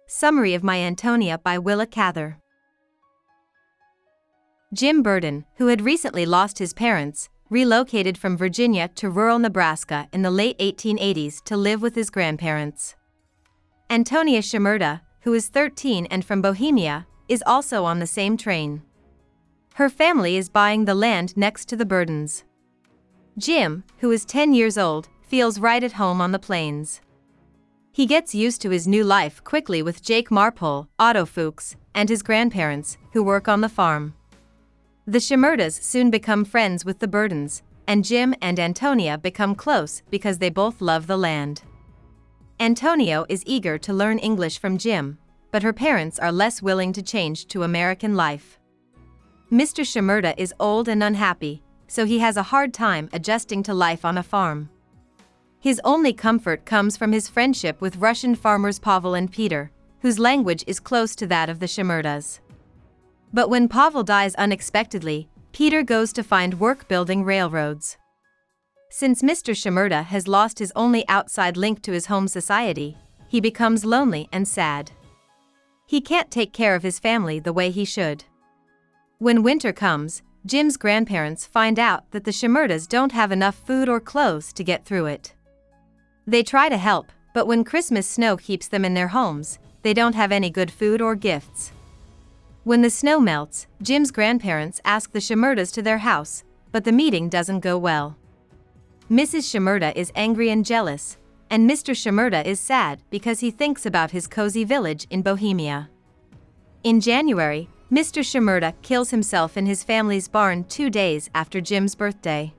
Summary of My Antonia by Willa Cather. Jim Burden, who had recently lost his parents, relocated from Virginia to rural Nebraska in the late 1880s to live with his grandparents. Ántonia Shimerda, who is 13 and from Bohemia, is also on the same train. Her family is buying the land next to the Burdens. Jim, who is 10 years old, feels right at home on the plains. He gets used to his new life quickly with Jake Marpole, Audiobook, and his grandparents, who work on the farm. The Shimerdas soon become friends with the Burdens, and Jim and Antonia become close because they both love the land. Antonio is eager to learn English from Jim, but her parents are less willing to change to American life. Mr. Shimerda is old and unhappy, so he has a hard time adjusting to life on a farm. His only comfort comes from his friendship with Russian farmers Pavel and Peter, whose language is close to that of the Shimerdas. But when Pavel dies unexpectedly, Peter goes to find work building railroads. Since Mr. Shimerda has lost his only outside link to his home society, he becomes lonely and sad. He can't take care of his family the way he should. When winter comes, Jim's grandparents find out that the Shimerdas don't have enough food or clothes to get through it. They try to help, but when Christmas snow keeps them in their homes, they don't have any good food or gifts. When the snow melts, Jim's grandparents ask the Shimerdas to their house, but the meeting doesn't go well. Mrs. Shimerda is angry and jealous, and Mr. Shimerda is sad because he thinks about his cozy village in Bohemia. In January, Mr. Shimerda kills himself in his family's barn 2 days after Jim's birthday.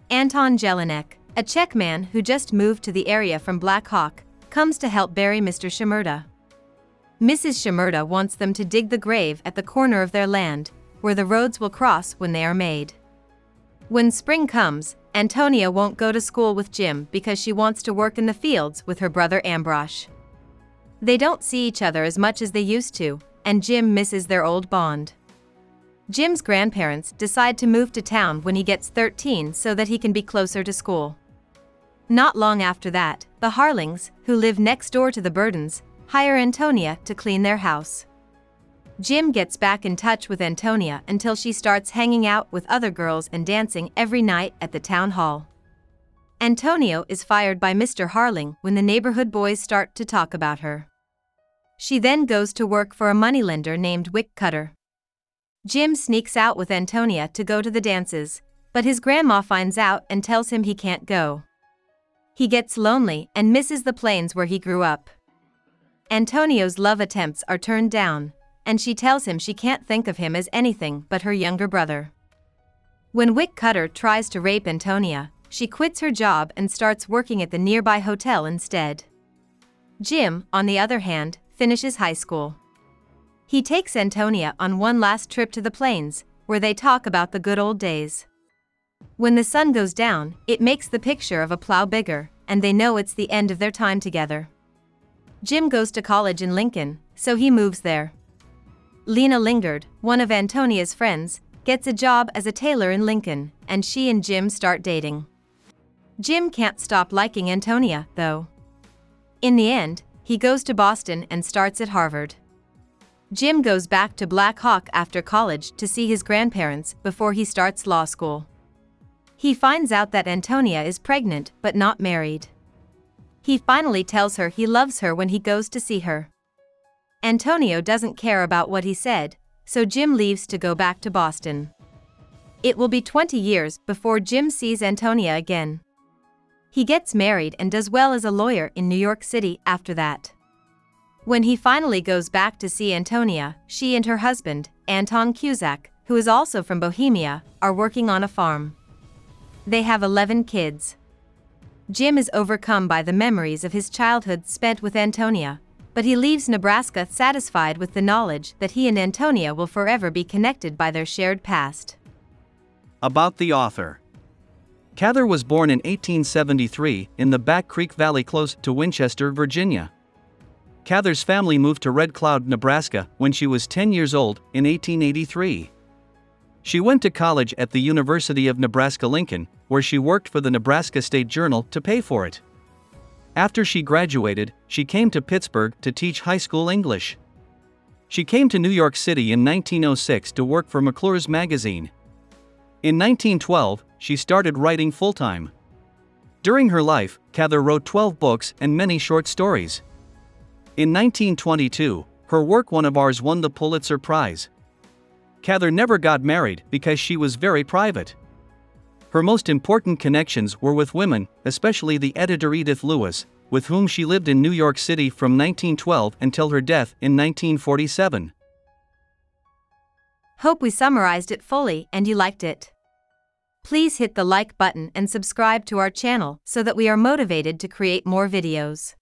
Anton Jelinek, a Czech man who just moved to the area from Black Hawk, comes to help bury Mr. Shimerda. Mrs. Shimerda wants them to dig the grave at the corner of their land, where the roads will cross when they are made. When spring comes, Antonia won't go to school with Jim because she wants to work in the fields with her brother Ambrosch. They don't see each other as much as they used to, and Jim misses their old bond. Jim's grandparents decide to move to town when he gets 13 so that he can be closer to school. Not long after that, the Harlings, who live next door to the Burdens, hire Antonia to clean their house. Jim gets back in touch with Antonia until she starts hanging out with other girls and dancing every night at the town hall. Antonio is fired by Mr. Harling when the neighborhood boys start to talk about her. She then goes to work for a moneylender named Willa Cather. Jim sneaks out with Antonia to go to the dances, but his grandma finds out and tells him he can't go. He gets lonely and misses the plains where he grew up. Antonio's love attempts are turned down, and she tells him she can't think of him as anything but her younger brother. When Willa Cather tries to rape Antonia, she quits her job and starts working at the nearby hotel instead. Jim, on the other hand, finishes high school. He takes Antonia on one last trip to the plains, where they talk about the good old days. When the sun goes down, it makes the picture of a plow bigger, and they know it's the end of their time together. Jim goes to college in Lincoln, so he moves there. Lena Lingard, one of Antonia's friends, gets a job as a tailor in Lincoln, and she and Jim start dating. Jim can't stop liking Antonia, though. In the end, he goes to Boston and starts at Harvard. Jim goes back to Black Hawk after college to see his grandparents before he starts law school. He finds out that Antonia is pregnant but not married. He finally tells her he loves her when he goes to see her. Antonio doesn't care about what he said, so Jim leaves to go back to Boston. It will be 20 years before Jim sees Antonia again. He gets married and does well as a lawyer in New York City after that. When he finally goes back to see Antonia, she and her husband, Anton Cusack, who is also from Bohemia, are working on a farm. They have 11 kids. Jim is overcome by the memories of his childhood spent with Antonia, but he leaves Nebraska satisfied with the knowledge that he and Antonia will forever be connected by their shared past. About the author. Cather was born in 1873 in the Back Creek Valley close to Winchester, Virginia. Cather's family moved to Red Cloud, Nebraska when she was 10 years old in 1883. She went to college at the University of Nebraska-Lincoln, where she worked for the Nebraska State Journal to pay for it. After she graduated, she came to Pittsburgh to teach high school English. She came to New York City in 1906 to work for McClure's magazine. In 1912, she started writing full-time. During her life, Cather wrote 12 books and many short stories. In 1922, her work One of Ours won the Pulitzer Prize. Cather never got married because she was very private. Her most important connections were with women, especially the editor Edith Lewis, with whom she lived in New York City from 1912 until her death in 1947. Hope we summarized it fully and you liked it. Please hit the like button and subscribe to our channel so that we are motivated to create more videos.